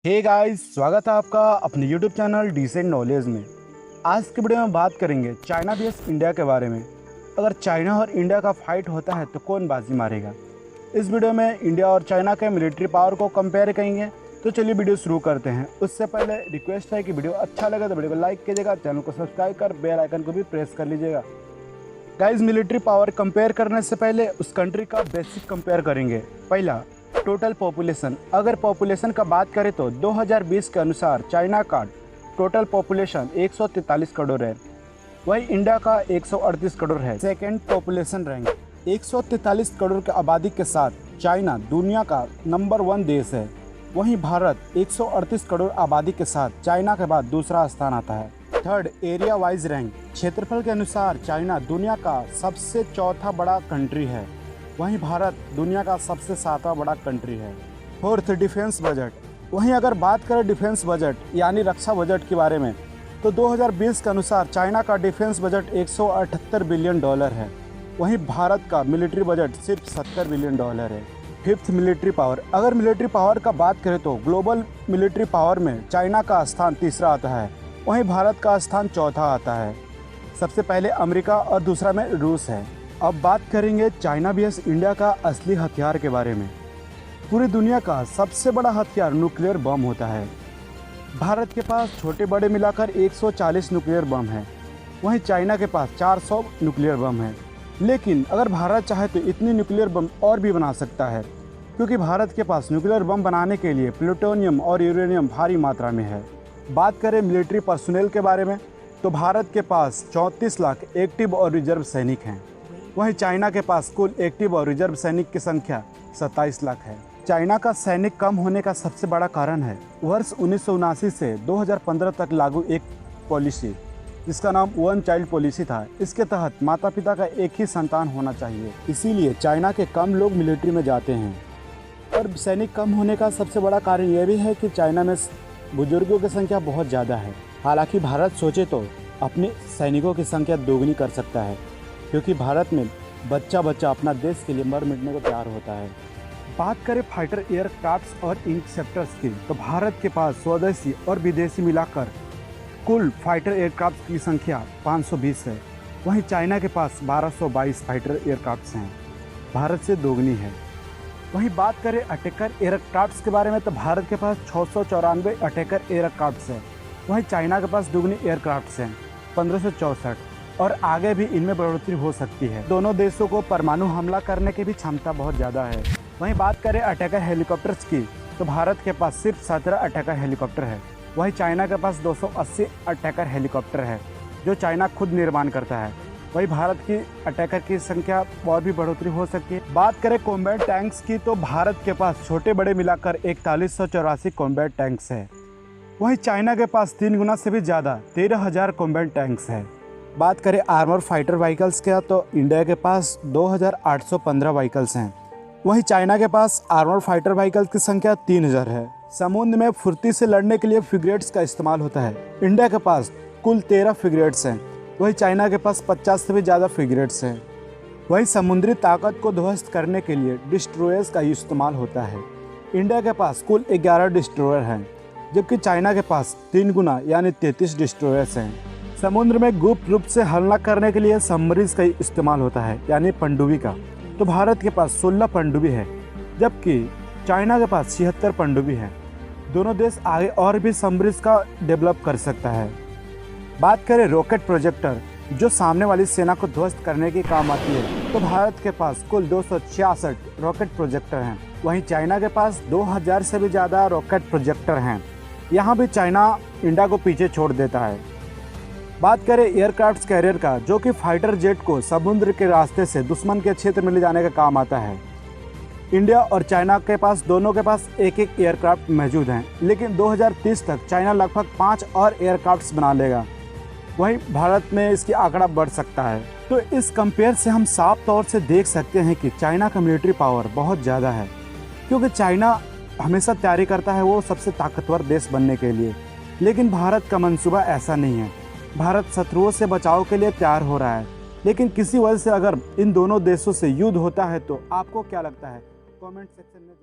Hey guys, स्वागत है आपका अपने यूट्यूब चैनल डिसेंट नॉलेज में। आज की वीडियो में बात करेंगे चाइना vs इंडिया के बारे में। अगर चाइना और इंडिया का फाइट होता है तो कौन बाजी मारेगा। इस वीडियो में इंडिया और चाइना के मिलिट्री पावर को कंपेयर करेंगे। तो चलिए वीडियो शुरू करते हैं। उससे पहले रिक्वेस्ट है कि वीडियो अच्छा लगे तो वीडियो को लाइक कीजिएगा, चैनल को सब्सक्राइब कर बेल आइकन को भी प्रेस कर लीजिएगा। गाइस, मिलिट्री पावर कंपेयर करने से पहले उस कंट्री का बेसिक कंपेयर करेंगे। पहला, टोटल पॉपुलेशन। अगर पॉपुलेशन का बात करें तो 2020 के अनुसार चाइना का टोटल पॉपुलेशन 143 करोड़ है, वही इंडिया का 138 करोड़ है। Second, population rank. 143 करोड़ की आबादी के साथ चाइना दुनिया का नंबर 1 देश है, वहीं भारत 138 करोड़ आबादी के साथ चाइना के बाद दूसरा स्थान आता है। Third, area wise rank. क्षेत्रफल के अनुसार चाइना दुनिया का सबसे चौथा बड़ा कंट्री है, वहीं भारत दुनिया का सबसे 7वां बड़ा कंट्री है। Fourth, defence budget. वहीं अगर बात करें डिफेंस बजट यानी रक्षा बजट के बारे में तो 2020 के अनुसार चाइना का डिफेंस बजट 178 बिलियन डॉलर है, वहीं भारत का मिलिट्री बजट सिर्फ 70 बिलियन डॉलर है। Fifth, military power. अगर मिलिट्री पावर का बात करें तो ग्लोबल मिलिट्री पावर में चाइना का स्थान तीसरा आता है, वहीं भारत का स्थान चौथा आता है। सबसे पहले अमेरिका और दूसरा में रूस है। अब बात करेंगे चाइना vs इंडिया का असली हथियार के बारे में। पूरी दुनिया का सबसे बड़ा हथियार न्यूक्लियर बम होता है। भारत के पास छोटे बड़े मिलाकर 140 न्यूक्लियर बम है, वहीं चाइना के पास 400 न्यूक्लियर बम है। लेकिन अगर भारत चाहे तो इतनी न्यूक्लियर बम और भी बना सकता है, क्योंकि भारत के पास न्यूक्लियर बम बनाने के लिए प्लूटोनियम और यूरेनियम भारी मात्रा में है। बात करें मिलिट्री पर्सनल के बारे में तो भारत के पास 34 लाख एक्टिव और रिजर्व सैनिक हैं, वहीं चाइना के पास कुल एक्टिव और रिजर्व सैनिक की संख्या 27 लाख है। चाइना का सैनिक कम होने का सबसे बड़ा कारण है वर्ष 1979 से 2015 तक लागू एक पॉलिसी, जिसका नाम वन चाइल्ड पॉलिसी था। इसके तहत माता पिता का एक ही संतान होना चाहिए, इसीलिए चाइना के कम लोग मिलिट्री में जाते हैं। और सैनिक कम होने का सबसे बड़ा कारण यह भी है कि चाइना में बुजुर्गों की संख्या बहुत ज़्यादा है। हालांकि भारत सोचे तो अपने सैनिकों की संख्या दोगुनी कर सकता है, क्योंकि भारत में बच्चा बच्चा अपना देश के लिए मर मिटने को तैयार होता है। बात करें फाइटर एयरक्राफ्ट्स और इंटरसेप्टर्स की तो भारत के पास स्वदेशी और विदेशी मिलाकर कुल फाइटर एयरक्राफ्ट की संख्या 520 है, वहीं चाइना के पास 1222 फाइटर एयरक्राफ्ट्स हैं, भारत से दोगुनी है। वहीं बात करें अटैकर एयरक्राफ्ट्स के बारे में तो भारत के पास 694 अटैकर एयरक्राफ्ट्स हैं, वहीं चाइना के पास दोगुनी एयरक्राफ्ट्स हैं 1564, और आगे भी इनमें बढ़ोतरी हो सकती है। दोनों देशों को परमाणु हमला करने की भी क्षमता बहुत ज़्यादा है। वहीं बात करें अटैकर हेलीकॉप्टर्स की तो भारत के पास सिर्फ 17 अटैकर हेलीकॉप्टर है, वहीं चाइना के पास 280 अटैकर हेलीकॉप्टर है, जो चाइना खुद निर्माण करता है। वहीं भारत की अटैकर की संख्या और भी बढ़ोतरी हो सकती है। बात करें कॉम्बैट टैंक्स की तो भारत के पास छोटे बड़े मिलाकर 4184 कॉम्बैट टैंक्स है, वहीं चाइना के पास 3 गुना से भी ज़्यादा 13,000 कॉम्बैट टैंक्स है। बात करें आर्मर फाइटर व्हीकल्स का तो इंडिया के पास 2815 व्हीकल्स हैं, वहीं चाइना के पास आर्मर फाइटर व्हीकल्स की संख्या 3000 है। समुद्र में फुर्ती से लड़ने के लिए फ्रिगेट्स का इस्तेमाल होता है। इंडिया के पास कुल 13 फ्रिगेट्स हैं, वहीं चाइना के पास 50 से भी ज़्यादा फ्रिगेट्स हैं। वहीं समुद्री ताकत को ध्वस्त करने के लिए डिस्ट्रॉयर्स का इस्तेमाल होता है। इंडिया के पास कुल 11 डिस्ट्रॉयर हैं, जबकि चाइना के पास 3 गुना यानी 33 डिस्ट्रॉयर्स हैं। समुद्र में गुप्त रूप से हमला करने के लिए सबमरीन का इस्तेमाल होता है यानी पनडुब्बी का, तो भारत के पास 16 पनडुब्बी है, जबकि चाइना के पास 76 पनडुब्बी है। दोनों देश आगे और भी सबमरीन का डेवलप कर सकता है। बात करें रॉकेट प्रोजेक्टर, जो सामने वाली सेना को ध्वस्त करने के काम आती है, तो भारत के पास कुल 266 रॉकेट प्रोजेक्टर हैं, वहीं चाइना के पास 2000 से भी ज़्यादा रॉकेट प्रोजेक्टर हैं। यहाँ भी चाइना इंडिया को पीछे छोड़ देता है। बात करें एयरक्राफ्ट कैरियर का, जो कि फाइटर जेट को समुद्र के रास्ते से दुश्मन के क्षेत्र में ले जाने का काम आता है। इंडिया और चाइना के पास दोनों के पास एक एक एयरक्राफ्ट मौजूद हैं, लेकिन 2030 तक चाइना लगभग 5 और एयरक्राफ्ट बना लेगा, वहीं भारत में इसकी आंकड़ा बढ़ सकता है। तो इस कंपेयर से हम साफ तौर से देख सकते हैं कि चाइना का मिलिट्री पावर बहुत ज़्यादा है, क्योंकि चाइना हमेशा तैयारी करता है वो सबसे ताकतवर देश बनने के लिए, लेकिन भारत का मंसूबा ऐसा नहीं है। भारत शत्रुओं से बचाव के लिए तैयार हो रहा है, लेकिन किसी वजह से अगर इन दोनों देशों से युद्ध होता है तो आपको क्या लगता है, कमेंट सेक्शन में